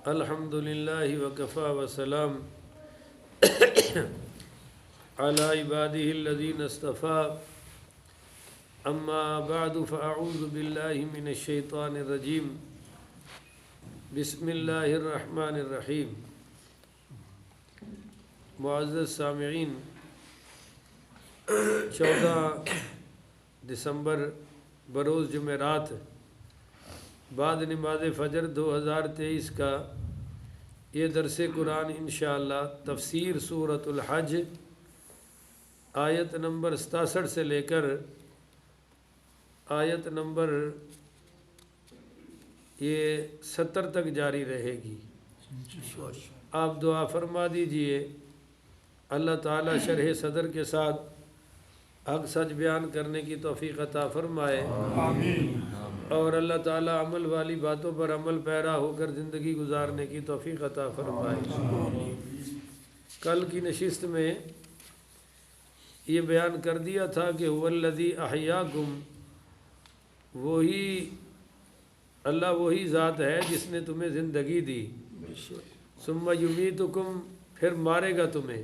الحمد للہ وکفا وسلام علی عباده الذین اصطفى اما بعد فاعوذ باللہ من الشیطان الرجیم بسم اللہ الرحمن الرحیم۔ معزز سامعین، 14 دسمبر بروز جمعرات بعد نماز فجر 2023 کا یہ درس قرآن انشاءاللہ تفسیر سورۃ الحج آیت نمبر 67 سے لے کر آیت نمبر 70 تک جاری رہے گی۔ آپ دعا فرما دیجئے اللہ تعالیٰ شرح صدر کے ساتھ حق سچ بیان کرنے کی توفیق عطا فرمائے، اور اللہ تعالیٰ عمل والی باتوں پر عمل پیرا ہو کر زندگی گزارنے کی توفیق عطا فرمائے۔ کل کی نشست میں یہ بیان کر دیا تھا کہ هو الذی احیاکم، اللہ وہی ذات ہے جس نے تمہیں زندگی دی، ثم یمیتکم، پھر مارے گا تمہیں،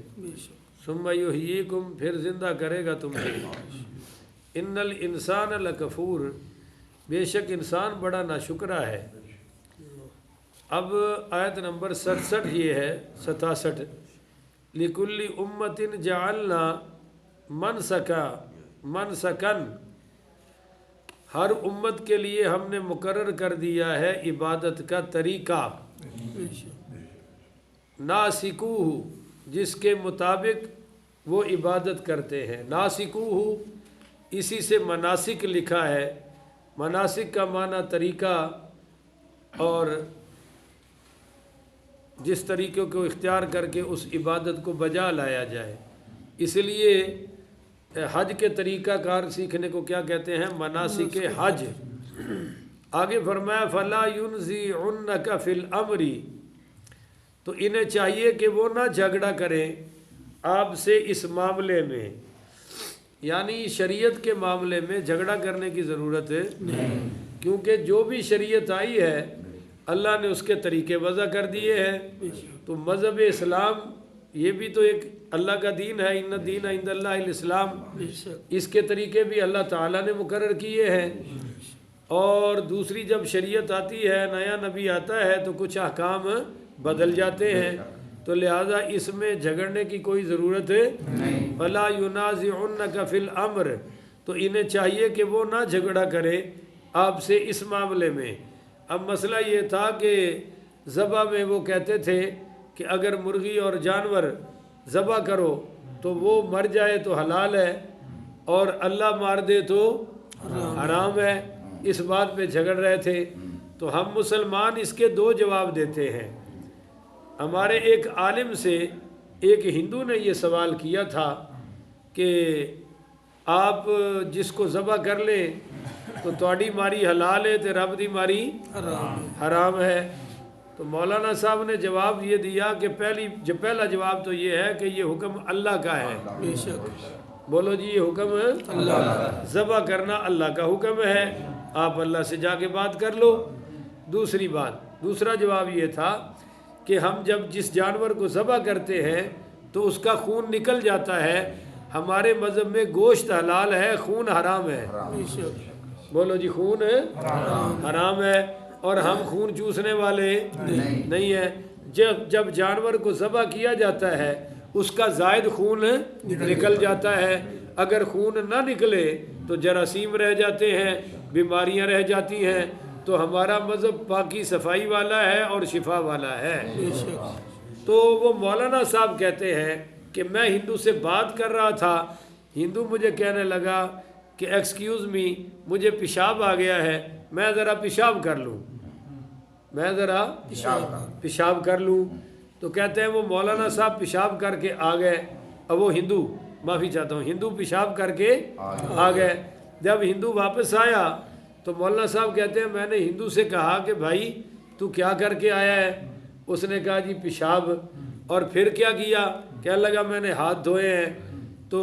ثم یحییکم، پھر زندہ کرے گا تمہیں۔ ان الانسان لکفور، بے شک انسان بڑا ناشکرا ہے۔ اب آیت نمبر 67 یہ ہے، 67 لِكُلِّ أُمَّةٍ جَعَلْنَا مَنْسَكًا، ہر امت کے لیے ہم نے مقرر کر دیا ہے عبادت کا طریقہ، ناسکوہ، جس کے مطابق وہ عبادت کرتے ہیں۔ ناسکوہ اسی سے مناسک لکھا ہے، مناسک کا معنی طریقہ، اور جس طریقے کو اختیار کر کے اس عبادت کو بجا لایا جائے، اس لیے حج کے طریقہ کار سیکھنے کو کیا کہتے ہیں؟ مناسک حج۔ آگے فرمایا فَلَا يُنْزِعُنَّكَ فِي الْأَمْرِ، تو انہیں چاہیے کہ وہ نہ جھگڑا کریں آپ سے اس معاملے میں، یعنی شریعت کے معاملے میں جھگڑا کرنے کی ضرورت ہے، کیونکہ جو بھی شریعت آئی ہے اللہ نے اس کے طریقے وضع کر دیے ہیں۔ تو مذہب اسلام یہ بھی تو ایک اللہ کا دین ہے، ان الدین عند اللہ الاسلام، اس کے طریقے بھی اللہ تعالیٰ نے مقرر کیے ہیں۔ اور دوسری جب شریعت آتی ہے، نیا نبی آتا ہے تو کچھ احکام بدل جاتے ہیں، تو لہٰذا اس میں جھگڑنے کی کوئی ضرورت نہیں۔ فَلَا يُنَازِعُنَّكَ فِي الْأَمْرِ، تو انہیں چاہیے کہ وہ نہ جھگڑا کرے آپ سے اس معاملے میں۔ اب مسئلہ یہ تھا کہ ذبح میں وہ کہتے تھے کہ اگر مرغی اور جانور ذبح کرو تو وہ مر جائے تو حلال ہے، اور اللہ مار دے تو حرام ہے، اس بات پہ جھگڑ رہے تھے۔ تو ہم مسلمان اس کے 2 جواب دیتے ہیں۔ ہمارے ایک عالم سے ایک ہندو نے یہ سوال کیا تھا کہ آپ جس کو ذبح کر لیں تو تواڈی ماری حلال ہے تے رب دی ماری حرام ہے۔ تو مولانا صاحب نے جواب یہ دیا کہ پہلا جواب تو یہ ہے کہ یہ حکم اللہ کا ہے۔ بے شک، بولو جی، یہ حکم اللہ کا، ذبح کرنا اللہ کا حکم ہے، آپ اللہ سے جا کے بات کر لو۔ دوسرا جواب یہ تھا کہ ہم جب جس جانور کو ذبح کرتے ہیں تو اس کا خون نکل جاتا ہے، ہمارے مذہب میں گوشت حلال ہے، خون حرام ہے۔ بولو جی، خون حرام ہے، اور ہم خون چوسنے والے نہیں ہیں۔ جب جانور کو ذبح کیا جاتا ہے اس کا زائد خون نکل جاتا ہے، اگر خون نہ نکلے تو جراثیم رہ جاتے ہیں، بیماریاں رہ جاتی ہیں۔ تو ہمارا مذہب پاکی صفائی والا ہے اور شفا والا ہے۔ تو وہ مولانا صاحب کہتے ہیں کہ میں ہندو سے بات کر رہا تھا، ہندو مجھے کہنے لگا کہ ایکسکیوز می، مجھے پیشاب آ گیا ہے، میں ذرا پیشاب کر لوں۔ تو کہتے ہیں وہ مولانا صاحب پیشاب کر کے آ گئے، اب وہ ہندو، معافی چاہتا ہوں، ہندو پیشاب کر کے آ گئے۔ جب ہندو واپس آیا تو مولانا صاحب کہتے ہیں میں نے ہندو سے کہا کہ بھائی تو کیا کر کے آیا ہے؟ اس نے کہا جی پیشاب۔ اور پھر کیا کیا؟ کہنے لگا میں نے ہاتھ دھوئے ہیں۔ تو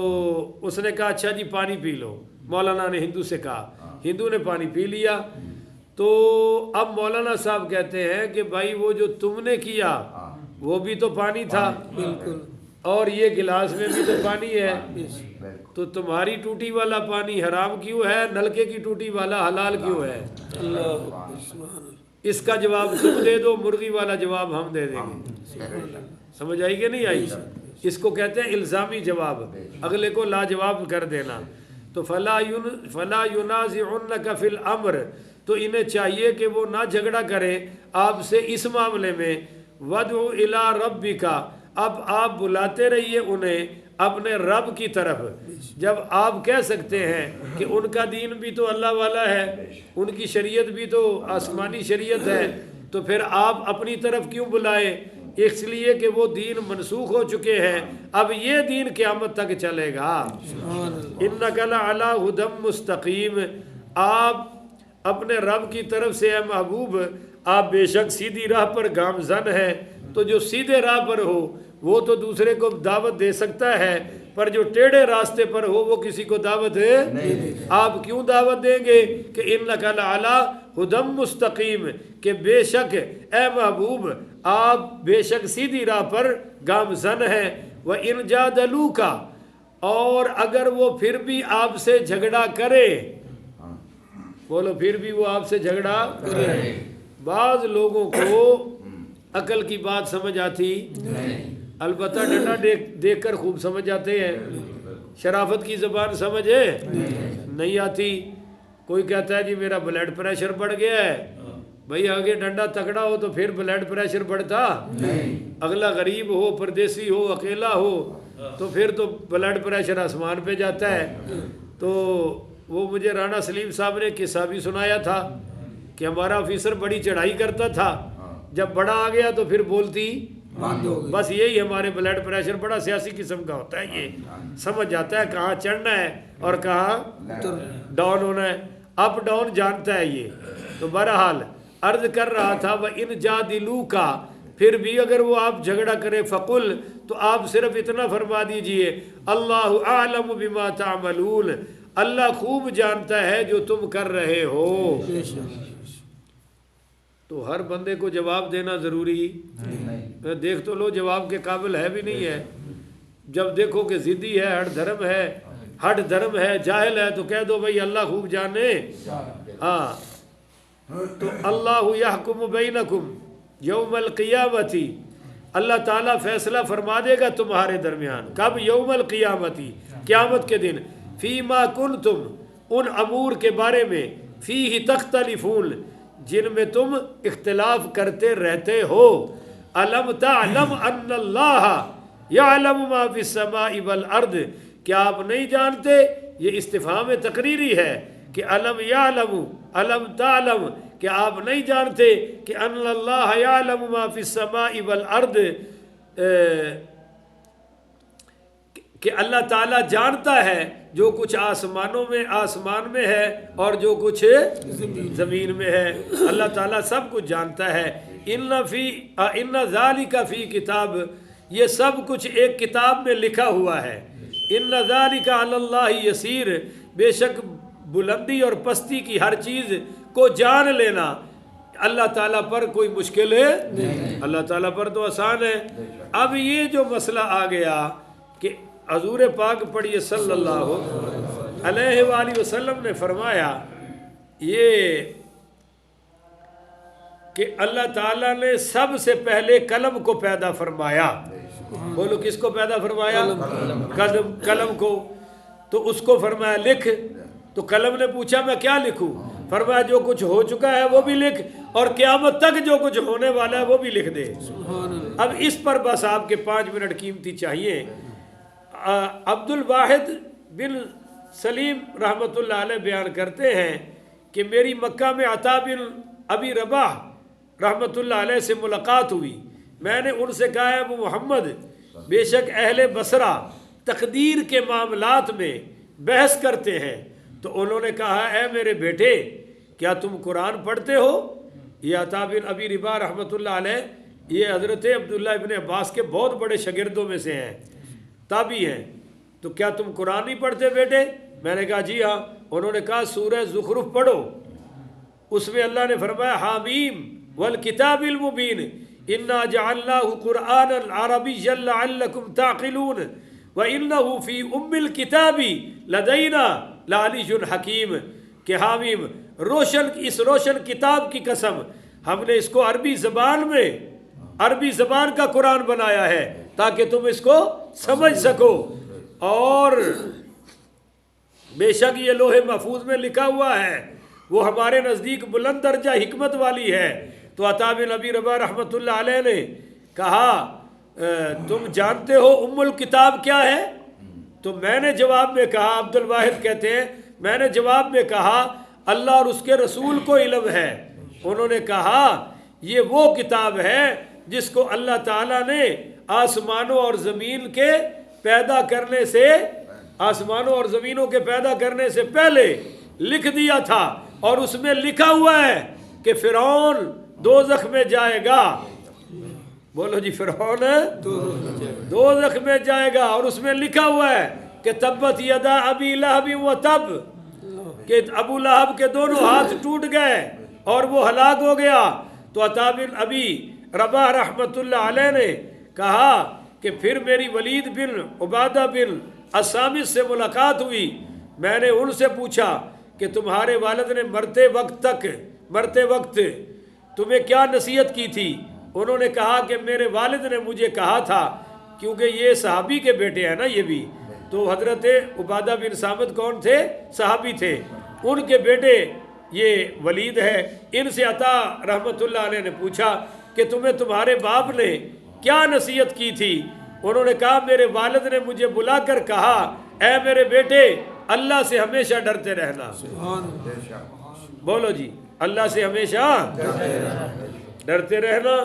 اس نے کہا اچھا جی پانی پی لو۔ مولانا نے ہندو سے کہا، ہندو نے پانی پی لیا۔ تو اب مولانا صاحب کہتے ہیں کہ بھائی وہ جو تم نے کیا وہ بھی تو پانی تھا، بالکل، اور یہ گلاس میں بھی تو پانی ہے، تو تمہاری ٹوٹی والا پانی حرام کیوں ہے، نلکے کی ٹوٹی والا حلال کیوں ہے؟ اللہ اکبر، سبحان اللہ، اس کا جواب تم دے دو، مرغی والا جواب ہم دے دیں گے۔ سمجھ آئی کہ نہیں آئی؟ اس کو کہتے ہیں الزامی جواب، اگلے کو لاجواب کر دینا۔ تو فلا ینازعنک فی الامر، تو انہیں چاہیے کہ وہ نہ جھگڑا کریں آپ سے اس معاملے میں۔ ودع الی ربک، اب آپ بلاتے رہیے انہیں اپنے رب کی طرف۔ جب آپ کہہ سکتے ہیں کہ ان کا دین بھی تو اللہ والا ہے، ان کی شریعت بھی تو آسمانی شریعت ہے، تو پھر آپ اپنی طرف کیوں بلائے؟ اس لیے کہ وہ دین منسوخ ہو چکے ہیں، اب یہ دین قیامت تک چلے گا۔ انک لعلی ھدی مستقیم، آپ اپنے رب کی طرف سے اے محبوب آپ بے شک سیدھی راہ پر گامزن ہیں۔ تو جو سیدھے راہ پر ہو وہ تو دوسرے کو دعوت دے سکتا ہے، پر جو ٹیڑھے راستے پر ہو وہ کسی کو دعوت آپ کیوں دعوت دیں گے؟ کہ انک لعلی ھدی مستقیم، کہ بے شک اے محبوب آپ بے شک سیدھی راہ پر گامزن ہیں۔ وَإِنْ جَادَلُوكَ، اور اگر وہ پھر بھی آپ سے جھگڑا کرے، بولو پھر بھی وہ آپ سے جھگڑا کرے۔ بعض لوگوں کو عقل کی بات سمجھ آتی، البتہ ڈنڈا دیکھ کر خوب سمجھ جاتے ہیں، شرافت کی زبان سمجھے نہیں آتی۔ کوئی کہتا ہے جی میرا بلڈ پریشر بڑھ گیا ہے، بھئی آگے ڈنڈا تکڑا ہو تو پھر بلڈ پریشر بڑھتا؟ اگلا غریب ہو، پردیسی ہو، اکیلا ہو تو پھر تو بلڈ پریشر آسمان پہ جاتا ہے۔ تو وہ مجھے رانا سلیم صاحب نے قصہ بھی سنایا تھا کہ ہمارا آفیسر بڑی چڑھائی کرتا تھا، جب بڑا آ گیا تو پھر بولتی بس یہی ہمارے بلڈ پریشر بڑا سیاسی قسم کا ہوتا ہے، یہ سمجھ جاتا ہے کہاں چڑھنا ہے اور کہاں ڈاؤن ہونا ہے، اپ ڈاؤن جانتا ہے یہ۔ تو بہرحال عرض کر رہا تھا وَإِنْ جَادِلُوكَ، پھر بھی اگر وہ آپ جھگڑا کرے فقل، تو آپ صرف اتنا فرما دیجئے اللہ اعلم بما تعملون، اللہ خوب جانتا ہے جو تم کر رہے ہو۔ تو ہر بندے کو جواب دینا ضروری دیکھ تو لو جواب کے قابل ہے بھی نہیں ہے۔ جب دیکھو کہ ضدی ہے، ہٹ دھرم ہے، جاہل ہے، تو کہہ دو بھئی اللہ خوب جانے۔ ہاں تو اللہ یحکم بینکم یوم القیامتی، اللہ تعالیٰ فیصلہ فرما دے گا تمہارے درمیان۔ کب؟ یوم القیامتی، قیامت کے دن۔ فیما کنتم، ان امور کے بارے میں، فیہ تختلفون، جن میں تم اختلاف کرتے رہتے ہو۔ الم تعلم ان اللہ یعلم ما فی السماء والارض، کیا آپ نہیں جانتے، یہ استفہام تقریری ہے کہ الم تعلم، کہ آپ نہیں جانتے کہ ان اللہ یعلم ما فی السماء والارض، کہ اللہ تعالیٰ جانتا ہے جو کچھ آسمان میں ہے اور جو کچھ زمین میں ہے، اللہ تعالیٰ سب کچھ جانتا ہے۔ ان ذالک فی کتاب، یہ سب کچھ ایک کتاب میں لکھا ہوا ہے۔ ان ذالک علی اللہ یسیر، بے شک بلندی اور پستی کی ہر چیز کو جان لینا اللہ تعالیٰ پر کوئی مشکل ہے، اللہ تعالیٰ پر تو آسان ہے۔ اب یہ جو مسئلہ آ گیا کہ حضور پاک پڑھیے صلی اللہ علیہ وآلہ وسلم نے فرمایا یہ کہ اللہ تعالیٰ نے سب سے پہلے قلم کو پیدا فرمایا۔ بولو کس کو پیدا فرمایا؟ قلم کو۔ تو اس کو فرمایا لکھ، تو قلم نے پوچھا میں کیا لکھوں؟ فرمایا جو کچھ ہو چکا ہے وہ بھی لکھ، اور قیامت تک جو کچھ ہونے والا ہے وہ بھی لکھ دے۔ اب اس پر بس آپ کے 5 منٹ قیمتی چاہیے۔ عبد الواحد بن سلیم رحمۃ اللہ علیہ بیان کرتے ہیں کہ میری مکہ میں عطا بن ابی رباح رحمۃ اللہ علیہ سے ملاقات ہوئی۔ میں نے ان سے کہا ابو محمد، بے شک اہل بصرہ تقدیر کے معاملات میں بحث کرتے ہیں۔ تو انہوں نے کہا اے میرے بیٹے کیا تم قرآن پڑھتے ہو؟ یہ عطا بن ابی رباح رحمۃ اللہ علیہ یہ حضرت عبداللہ ابن عباس کے بہت بڑے شاگردوں میں سے ہیں، تابعی ہیں۔ تو کیا تم قرآن نہیں پڑھتے بیٹے؟ میں نے کہا جی ہاں۔ انہوں نے کہا سورہ زخرف پڑھو۔ اس میں اللہ نے فرمایا حامیم والکتاب المبین انا جعلناہ قرآنا عربیا لعلکم تعقلون وانہ فی ام الکتاب لدینا لعلی حکیم، کہ حامیم اس روشن کتاب کی قسم، ہم نے اس کو عربی زبان کا قرآن بنایا ہے تاکہ تم اس کو سمجھ سکو، اور بے شک یہ لوح محفوظ میں لکھا ہوا ہے، وہ ہمارے نزدیک بلند درجہ حکمت والی ہے۔ تو عطا بن ابی رباح رحمۃ اللہ علیہ نے کہا تم جانتے ہو ام الکتاب کیا ہے؟ تو میں نے جواب میں کہا، عبد الواحد کہتے ہیں میں نے جواب میں کہا اللہ اور اس کے رسول کو علم ہے۔ انہوں نے کہا یہ وہ کتاب ہے جس کو اللہ تعالیٰ نے آسمانوں اور زمینوں کے پیدا کرنے سے پہلے لکھ دیا تھا، اور اس میں لکھا ہوا ہے کہ فرعون دوزخ میں جائے گا۔ بولو جی، فرعون دوزخ میں جائے گا، اور اس میں لکھا ہوا ہے کہ تبت یدا ابی لہب و تب، کہ ابو لہب کے دونوں ہاتھ ٹوٹ گئے اور وہ ہلاک ہو گیا۔ تو عطا بن ابی رباح رحمۃ اللہ علیہ نے کہا کہ پھر میری ولید بن عبادہ بن الصامت سے ملاقات ہوئی، میں نے ان سے پوچھا کہ تمہارے والد نے مرتے وقت تمہیں کیا نصیحت کی تھی؟ انہوں نے کہا کہ میرے والد نے مجھے کہا تھا، کیونکہ یہ صحابی کے بیٹے ہیں نا یہ بھی، تو حضرت عبادہ بن صامت کون تھے؟ صحابی تھے، ان کے بیٹے یہ ولید ہے۔ ان سے عطا رحمۃ اللہ علیہ نے پوچھا کہ تمہیں تمہارے باپ نے کیا نصیحت کی تھی؟ انہوں نے کہا میرے والد نے مجھے بلا کر کہا اے میرے بیٹے اللہ سے ہمیشہ ڈرتے رہنا۔ بولو جی، اللہ سے ہمیشہ ڈرتے رہنا۔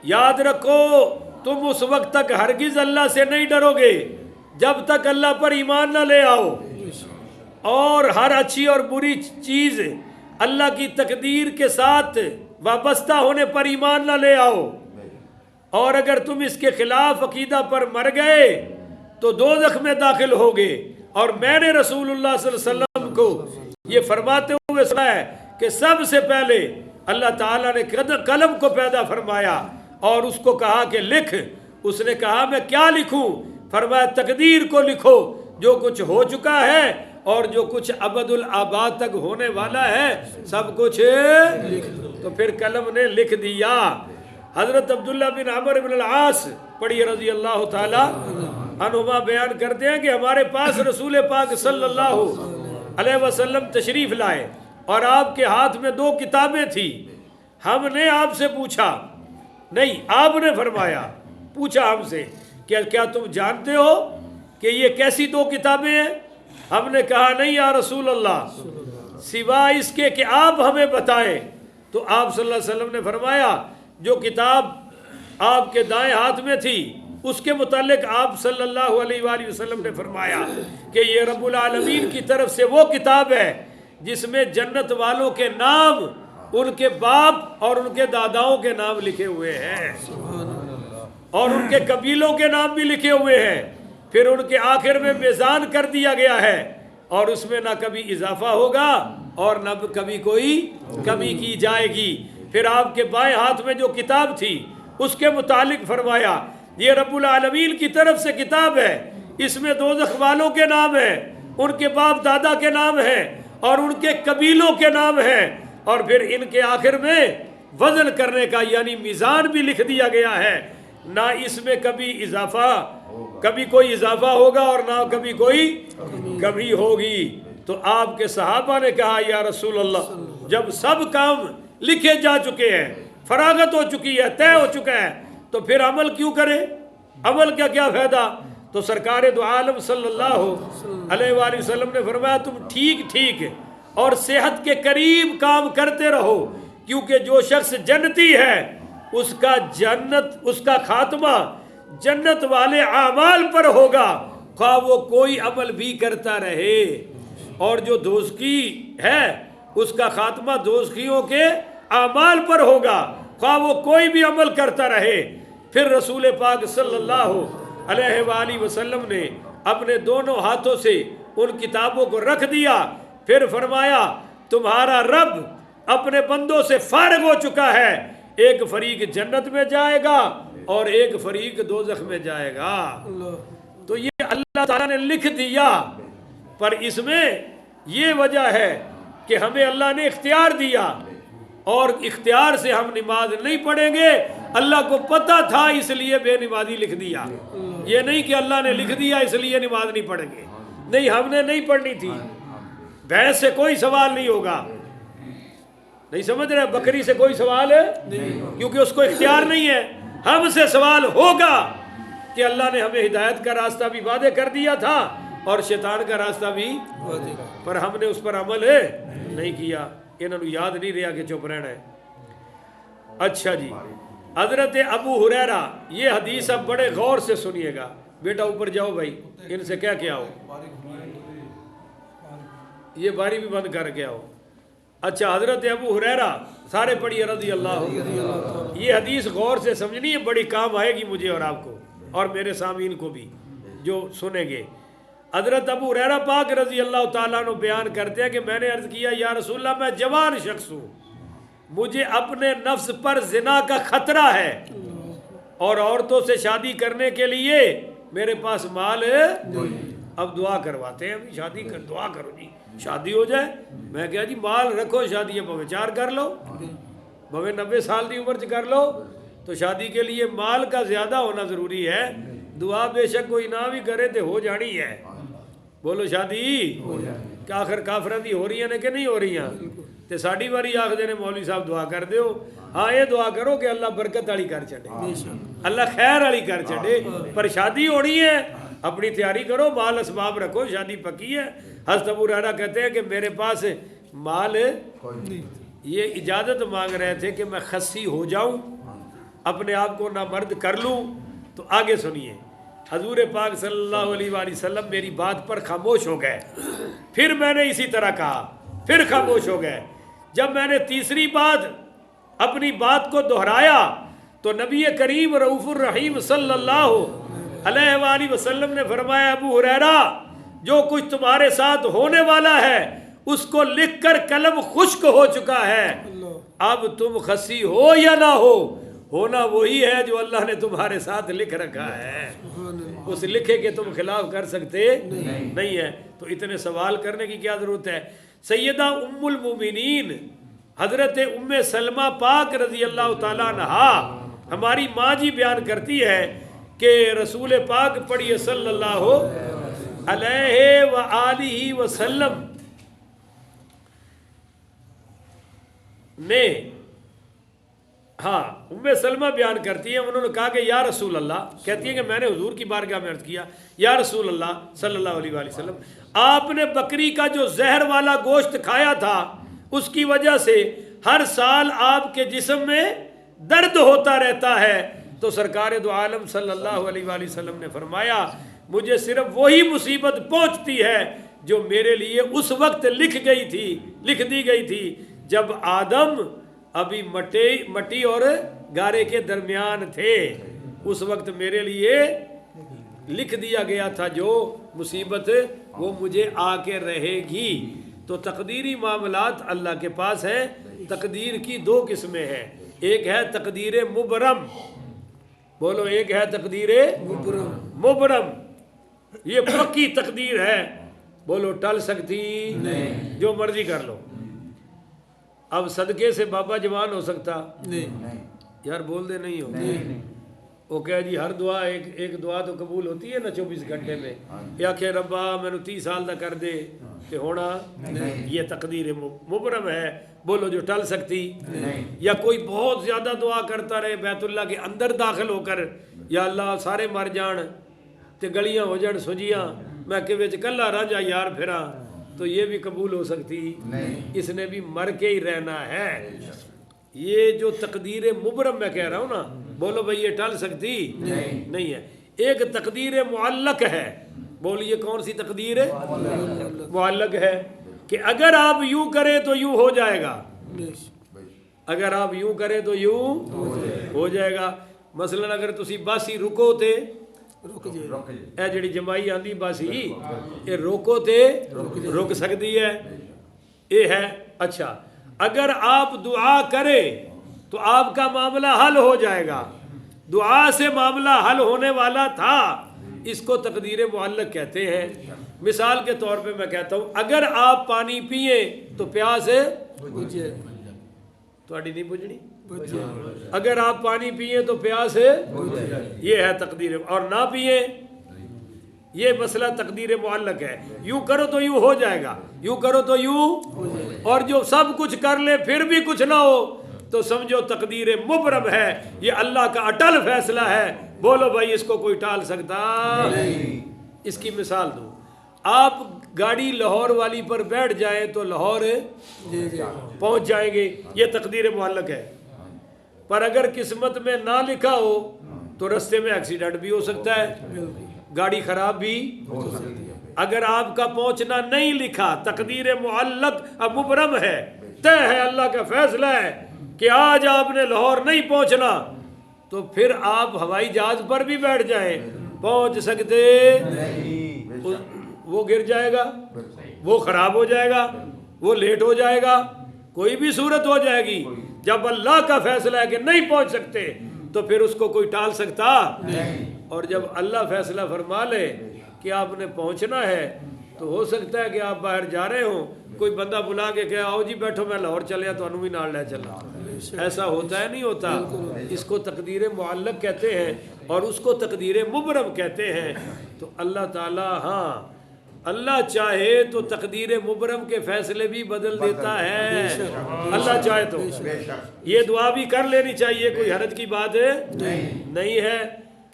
یاد رکھو تم اس وقت تک ہرگز اللہ سے نہیں ڈرو گے جب تک اللہ پر ایمان نہ لے آؤ، اور ہر اچھی اور بری چیز اللہ کی تقدیر کے ساتھ وابستہ ہونے پر ایمان نہ لے آؤ، اور اگر تم اس کے خلاف عقیدہ پر مر گئے تو دوزخ میں داخل ہوگے۔ اور میں نے رسول اللہ صلی اللہ علیہ وسلم کو یہ فرماتے ہوئے سنا ہے کہ سب سے پہلے اللہ تعالیٰ نے قلم کو پیدا فرمایا اور اس کو کہا کہ لکھ۔ اس نے کہا میں کیا لکھوں؟ فرمایا تقدیر کو لکھو، جو کچھ ہو چکا ہے اور جو کچھ ابد الآباد تک ہونے والا ہے سب کچھ تو پھر قلم نے لکھ دیا۔ حضرت عبداللہ بن عمر بن العاص پڑھی رضی اللہ تعالی عنہما بیان کرتے ہیں کہ ہمارے پاس رسول پاک صلی اللہ علیہ وسلم تشریف لائے اور آپ کے ہاتھ میں 2 کتابیں تھیں۔ ہم نے آپ سے پوچھا، نہیں آپ نے فرمایا، پوچھا ہم سے کہ کیا تم جانتے ہو کہ یہ کیسی 2 کتابیں ہیں؟ ہم نے کہا نہیں یا رسول اللہ، سوا اس کے کہ آپ ہمیں بتائیں۔ تو آپ صلی اللہ علیہ وسلم نے فرمایا جو کتاب آپ کے دائیں ہاتھ میں تھی اس کے متعلق آپ صلی اللہ علیہ وآلہ وسلم نے فرمایا کہ یہ رب العالمین کی طرف سے وہ کتاب ہے جس میں جنت والوں کے نام، ان کے باپ اور ان کے داداؤں کے نام لکھے ہوئے ہیں، اور ان کے قبیلوں کے نام بھی لکھے ہوئے ہیں۔ پھر ان کے آخر میں میزان کر دیا گیا ہے، اور اس میں نہ کبھی اضافہ ہوگا اور نہ کبھی کوئی کمی کی جائے گی۔ پھر آپ کے بائیں ہاتھ میں جو کتاب تھی اس کے متعلق فرمایا یہ رب العالمین کی طرف سے کتاب ہے، اس میں دوزخ والوں کے نام ہیں، ان کے باپ دادا کے نام ہیں اور ان کے قبیلوں کے نام ہیں، اور پھر ان کے آخر میں وزن کرنے کا یعنی میزان بھی لکھ دیا گیا ہے، نہ اس میں کبھی کوئی اضافہ ہوگا اور نہ کبھی کوئی کمی ہوگی۔ تو آپ کے صحابہ نے کہا یا رسول اللہ جب سب کام لکھے جا چکے ہیں، فراغت ہو چکی ہے، طے ہو چکا ہے، تو پھر عمل کیوں کریں؟ عمل کا کیا فائدہ؟ تو سرکار دو عالم صلی اللہ علیہ وآلہ وسلم نے فرمایا تم ٹھیک اور صحت کے قریب کام کرتے رہو، کیونکہ جو شخص جنتی ہے اس کا خاتمہ جنت والے اعمال پر ہوگا، خواہ وہ کوئی عمل بھی کرتا رہے، اور جو دوزخی ہے اس کا خاتمہ دوزخیوں کے اعمال پر ہوگا، خواہ وہ کوئی بھی عمل کرتا رہے۔ پھر رسول پاک صلی اللہ علیہ وآلہ وسلم نے اپنے دونوں ہاتھوں سے ان کتابوں کو رکھ دیا، پھر فرمایا تمہارا رب اپنے بندوں سے فارغ ہو چکا ہے، ایک فریق جنت میں جائے گا اور ایک فریق دوزخ میں جائے گا۔ تو یہ اللہ تعالیٰ نے لکھ دیا، پر اس میں یہ وجہ ہے کہ ہمیں اللہ نے اختیار دیا، اور اختیار سے ہم نماز نہیں پڑھیں گے۔ اللہ کو پتہ تھا اس لیے بے نمازی لکھ دیا، یہ نہیں کہ اللہ نے لکھ دیا اس لیے نماز نہیں پڑھیں گے، نہیں، ہم نے نہیں پڑھنی تھی۔ بھینس سے کوئی سوال نہیں ہوگا، نہیں سمجھ رہے، بکری سے کوئی سوال ہے کیونکہ اس کو اختیار نہیں ہے۔ ہم سے سوال ہوگا کہ اللہ نے ہمیں ہدایت کا راستہ بھی وعدے کر دیا تھا اور شیطان کا راستہ بھی، پر ہم نے اس پر عمل نہیں کیا۔ انہوں نے یاد نہیں رہا کہ چپ رہنا ہے۔ اچھا جی، حضرت ابو ہریرہ، یہ حدیث اب بڑے غور سے سنیے گا، بیٹا اوپر جاؤ بھائی، ان سے کیا ہو، یہ باری بھی بند کر کے آؤ۔ اچھا، حضرت ابو ہریرہ، سارے پڑھیے رضی اللہ، یہ حدیث غور سے سمجھنی ہے، بڑی کام آئے گی مجھے اور آپ کو اور میرے سامعین کو بھی جو سنیں گے۔ حضرت ابو ہریرہ پاک رضی اللہ تعالیٰ عنہ بیان کرتے ہیں کہ میں نے عرض کیا یا رسول اللہ، میں جوان شخص ہوں، مجھے اپنے نفس پر زنا کا خطرہ ہے اور عورتوں سے شادی کرنے کے لیے میرے پاس مال ہے، اب دعا کرواتے ہیں، شادی کر، دعا کرو جی شادی ہو جائے۔ میں کہا جی مال رکھو، شادی بھویں 4 کر لو، بھویں 90 سال کی عمر کر لو، تو شادی کے لیے مال کا زیادہ ہونا ضروری ہے۔ دعا بے شک کوئی نہ بھی کرے تو ہو جانی ہے، بولو شادی کیا آخر کافرہ دی ہو رہی ہیں کہ نہیں ہو رہی ہیں، تے ساڑی باری آخ دینے مولوی صاحب دعا کر دیو، ہاں یہ دعا کرو کہ اللہ برکت والی کر چڑے، اللہ خیر والی کر چڑے، پر شادی ہو رہی ہے، اپنی تیاری کرو، مال اسباب رکھو، شادی پکی ہے۔ حضرت ابو ہریرہ کہتے ہیں کہ میرے پاس مال، یہ اجازت مانگ رہے تھے کہ میں خصی ہو جاؤں، اپنے آپ کو نامرد کر لوں۔ تو آگے سنیے، حضور پاک صلی اللہ علیہ وآلہ وسلم میری بات پر خاموش ہو گئے، پھر میں نے اسی طرح کہا، پھر خاموش ہو گئے۔ جب میں نے تیسری بات اپنی بات کو دہرایا تو نبی کریم رؤوف الرحیم صلی اللہ علیہ وآلہ وسلم نے فرمایا، ابو ہریرہ جو کچھ تمہارے ساتھ ہونے والا ہے اس کو لکھ کر قلم خشک ہو چکا ہے، اب تم خصی ہو یا نہ ہو، ہونا وہی ہے جو اللہ نے تمہارے ساتھ لکھ رکھا ہے، اس لکھے کے تم خلاف کر سکتے نہیں ہے۔ تو اتنے سوال کرنے کی کیا ضرورت ہے؟ سیدہ ام المومنین حضرت ام سلمہ پاک رضی اللہ تعالیٰ عنہا، ہماری ماں جی بیان کرتی ہے کہ رسول پاک پڑھیے صلی اللہ علیہ وآلہ وسلم نے، ہاں ام سلمہ بیان کرتی ہیں، انہوں نے کہا کہ یا رسول اللہ، کہتی ہیں کہ میں نے حضور کی بارگاہ میں عرض کیا، یا رسول اللہ صلی اللہ علیہ وآلہ وسلم، آپ نے بکری کا جو زہر والا گوشت کھایا تھا اس کی وجہ سے ہر سال آپ کے جسم میں درد ہوتا رہتا ہے۔ تو سرکار دو عالم صلی اللہ علیہ وآلہ وسلم نے فرمایا، مجھے صرف وہی مصیبت پہنچتی ہے جو میرے لیے اس وقت لکھ دی گئی تھی جب آدم ابھی مٹی اور گارے کے درمیان تھے، اس وقت میرے لیے لکھ دیا گیا تھا جو مصیبت وہ مجھے آ کے رہے گی۔ تو تقدیری معاملات اللہ کے پاس ہیں۔ تقدیر کی 2 قسمیں ہیں، ایک ہے تقدیر مبرم، بولو ایک ہے تقدیر مبرم، یہ پکی تقدیر ہے، بولو ٹل سکتی نہیں، جو مرضی کر لو۔ اب صدقے سے بابا جوان ہو سکتا نہیں، یار بول دے نہیں ہو، وہ کہہ جی ہر دعا ایک دعا تو قبول ہوتی ہے نا 24 گھنٹے میں، یا کہ ربا میں نے 30 سال دا کر دے کہ ہونا، یہ تقدیر مبرم ہے، بولو جو ٹل سکتی نہیں۔ یا کوئی بہت زیادہ دعا کرتا رہے بیت اللہ کے اندر داخل ہو کر، یا اللہ سارے مر جان تے گلیاں ہو جان سجیاں، میں کہ وچ کلا رہ جا یار پھرا، تو یہ بھی قبول ہو سکتی نہیں، اس نے بھی مر کے ہی رہنا ہے۔ یہ جو تقدیر مبرم میں کہہ رہا ہوں نا، بولو بھئی یہ ٹل سکتی نہیں ہے۔ ایک تقدیر معلق ہے، بولیے کون سی تقدیر ہے؟ معلق ہے کہ اگر آپ یوں کریں تو یوں ہو جائے گا، اگر آپ یوں کریں تو یوں ہو جائے گا۔ مثلا اگر تسی باسی رکو تے اے جڑی جمائی آندی باسی، یہ روکو تے رک سکتی ہے، یہ ہے اچھا اگر آپ دعا کریں تو آپ کا معاملہ حل ہو جائے گا. دعا سے معاملہ حل ہونے والا تھا, اس کو تقدیر معلق کہتے ہیں. مثال کے طور پہ میں کہتا ہوں اگر آپ پانی پئیں تو پیاس تھوڑی نہیں بجھنی, اگر آپ پانی پئیں تو پیاس یہ ہے تقدیر, اور نہ پئیں یہ مسئلہ تقدیر معلق ہے. یوں کرو تو یوں ہو جائے گا, یوں کرو تو یوں, اور جو سب کچھ کر لے پھر بھی کچھ نہ ہو تو سمجھو تقدیر مبرم ہے, یہ اللہ کا اٹل فیصلہ ہے. بولو بھائی اس کو کوئی ٹال سکتا نہیں. اس کی مثال دوں, آپ گاڑی لاہور والی پر بیٹھ جائیں تو لاہور پہنچ جائیں گے, یہ تقدیر معلق ہے. پر اگر قسمت میں نہ لکھا ہو تو رستے میں ایکسیڈنٹ بھی ہو سکتا ہے, گاڑی خراب بھی ہو سکتی ہے. اگر آپ کا پہنچنا نہیں لکھا, تقدیر معلق اب مبرم ہے, طے ہے, اللہ کا فیصلہ ہے کہ آج آپ نے لاہور نہیں پہنچنا, تو پھر آپ ہوائی جہاز پر بھی بیٹھ جائیں پہنچ سکتے نہیں, وہ گر جائے گا, وہ خراب ہو جائے گا, وہ لیٹ ہو جائے گا, کوئی بھی صورت ہو جائے گی. جب اللہ کا فیصلہ ہے کہ نہیں پہنچ سکتے تو پھر اس کو کوئی ٹال سکتا نہیں. اور جب اللہ فیصلہ فرما لے کہ آپ نے پہنچنا ہے تو ہو سکتا ہے کہ آپ باہر جا رہے ہوں, کوئی بندہ بلا کے کہ آؤ جی بیٹھو میں لاہور چلیا تو انہوں بھی نال لے چلا. ایسا ہوتا ہے نہیں ہوتا. اس کو تقدیر معلق کہتے ہیں اور اس کو تقدیر مبرم کہتے ہیں. تو اللہ تعالی, ہاں اللہ چاہے تو تقدیر مبرم کے فیصلے بھی بدل دیتا ہے, اللہ چاہے تو. یہ دعا بھی کر لینی چاہیے, کوئی حرج کی بات نہیں ہے.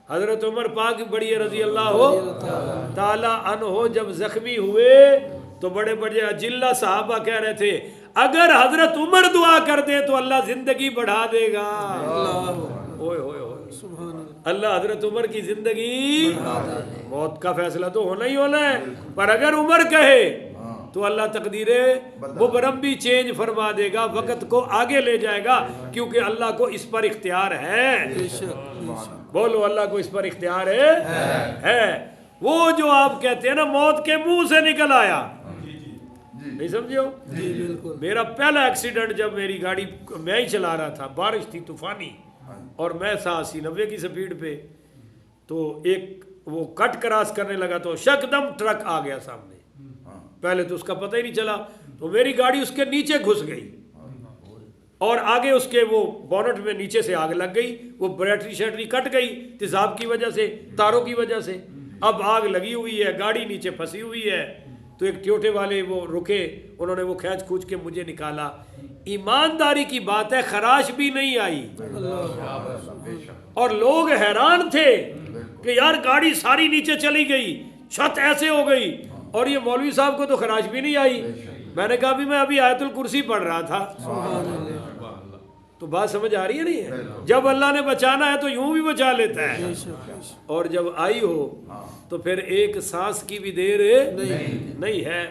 حضرت عمر پاک بڑی رضی اللہ تعالی عنہ جب زخمی ہوئے تو بڑے بڑے اجلہ صحابہ کہہ رہے تھے اگر حضرت عمر دعا کر دیں تو اللہ زندگی بڑھا دے گا. اوئے ہوئے اللہ حضرت عمر کی زندگی, موت کا فیصلہ تو ہونا ہی ہونا ہے, پر اگر عمر کہے تو اللہ تقدیر مبرم بھی چینج فرما دے گا, وقت کو آگے لے جائے گا, کیونکہ اللہ کو اس پر اختیار ہے. بولو اللہ کو اس پر اختیار ہے. وہ جو آپ کہتے ہیں نا موت کے منہ سے نکل آیا, نہیں سمجھو. میرا پہلا ایکسیڈنٹ جب میری گاڑی میں ہی چلا رہا تھا, بارش تھی طوفانی, اور میں تھا 80-90 کی سپیڈ پہ, تو ایک وہ کٹ کراس کرنے لگا تو شکدم ٹرک آ گیا سامنے. پہلے تو اس کا پتہ ہی نہیں چلا, تو میری گاڑی اس کے نیچے گھس گئی اور آگے اس کے وہ بونٹ میں نیچے سے آگ لگ گئی, وہ بیٹری شیٹری کٹ گئی تیزاب کی وجہ سے, تاروں کی وجہ سے. اب آگ لگی ہوئی ہے, گاڑی نیچے پھنسی ہوئی ہے. تو ایک ٹیوٹے والے وہ رکے, انہوں نے وہ کھینچ کھوچ کے مجھے نکالا. ایمانداری کی بات ہے خراش بھی نہیں آئی, اور لوگ حیران تھے کہ یار گاڑی ساری نیچے چلی گئی, چھت ایسے ہو گئی, اور یہ مولوی صاحب کو تو خراش بھی نہیں آئی. میں نے کہا بھی میں ابھی آیت الکرسی پڑھ رہا تھا. تو بات سمجھ آ رہی ہے نہیں ہے؟ جب اللہ نے بچانا ہے تو یوں بھی بچا لیتا ہے, اور جب آئی ہو تو پھر ایک سانس کی بھی دیر نہیں ہے.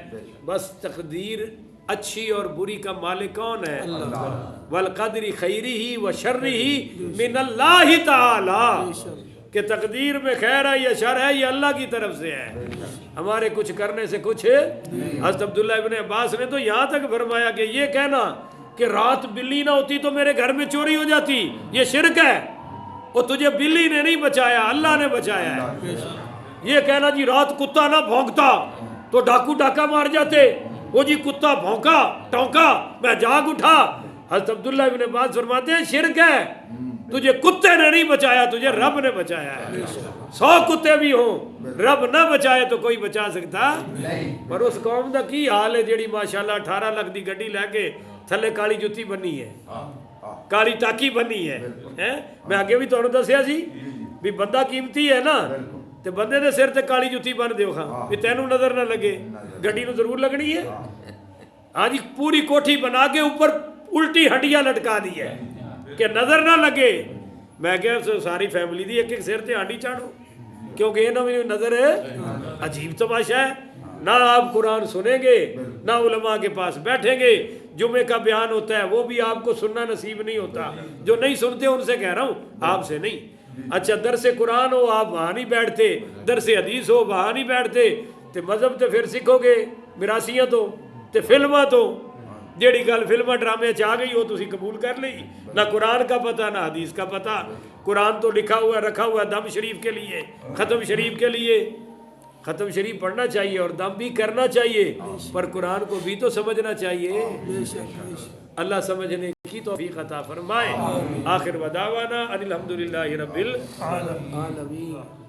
بس تقدیر اچھی اور بری کا مالک کون ہے؟ والقدر خیرہ و شرہ من اللہ تعالی, کہ تقدیر میں خیر ہے یا شر ہے یہ اللہ کی طرف سے ہے, ہمارے کچھ کرنے سے کچھ. حضرت عبداللہ ابن عباس نے تو یہاں تک فرمایا کہ یہ کہنا کہ رات بلی نہ ہوتی تو میرے گھر میں چوری ہو جاتی, یہ شرک ہے. اور تجھے بلی نے نہیں بچایا, اللہ نے بچایا ہے. یہ کہنا جی رات کتا نہ بھونکتا تو ڈاکو ڈاکہ مار جاتے, وہ جی کتا بھونکا ٹونکا میں جاگ اٹھا. حضرت عبداللہ ابن عباس فرماتے ہیں شرک ہے, تجھے کتے نے نہیں بچایا, تجھے رب نے بچایا ہے. 100 کتے بھی ہوں, رب نہ بچائے تو کوئی بچا سکتا. پر اس قوم دا کی حال ہے جیڑی ماشاءاللہ 18 لاکھ دی گڈی لے کے تھلے کالی جتی بنی ہے, کالی ٹاکی بنی ہے. میں آگے بھی تمہیں دسیا سی بھی بندہ قیمتی ہے نا, تے بندے دے سر تے کالی جتی بن دیو خاں بھی تینوں نظر نہ لگے, گڈی نو ضرور لگنی ہے. ہاں جی پوری کوٹھی بنا کے اوپر الٹی ہڈیاں لٹکا دی ہے کہ نظر نہ لگے. میں کہا ساری فیملی دی ایک ایک سر تے ہانڈی چاڑو, کیونکہ یہ نہ نظر ہے. عجیب تماشا ہے, نہ آپ قرآن سنیں گے نہ علماء کے پاس بیٹھیں گے. جمعے کا بیان ہوتا ہے وہ بھی آپ کو سننا نصیب نہیں ہوتا, جو نہیں سنتے ان سے کہہ رہا ہوں, آپ سے نہیں. اچھا درس قرآن ہو آپ وہاں نہیں بیٹھتے, درس حدیث ہو وہاں نہیں بیٹھتے, تے مذہب تے پھر سکھو گے, میراثیاں تو تے فلماں تو جیڑی گل فلما ڈرامے چ آ گئی وہ تسی قبول کر لی، نہ قرآن کا پتہ نہ حدیث کا پتہ۔ قرآن تو لکھا ہوا رکھا ہوا دم شریف کے لیے، ختم شریف کے لیے، ختم شریف پڑھنا چاہیے اور دم بھی کرنا چاہیے، پر قرآن کو بھی تو سمجھنا چاہیے۔ اللہ سمجھنے کی توفیق عطا فرمائے۔ آخر ودعوانا ان الحمدللہ رب العالمین۔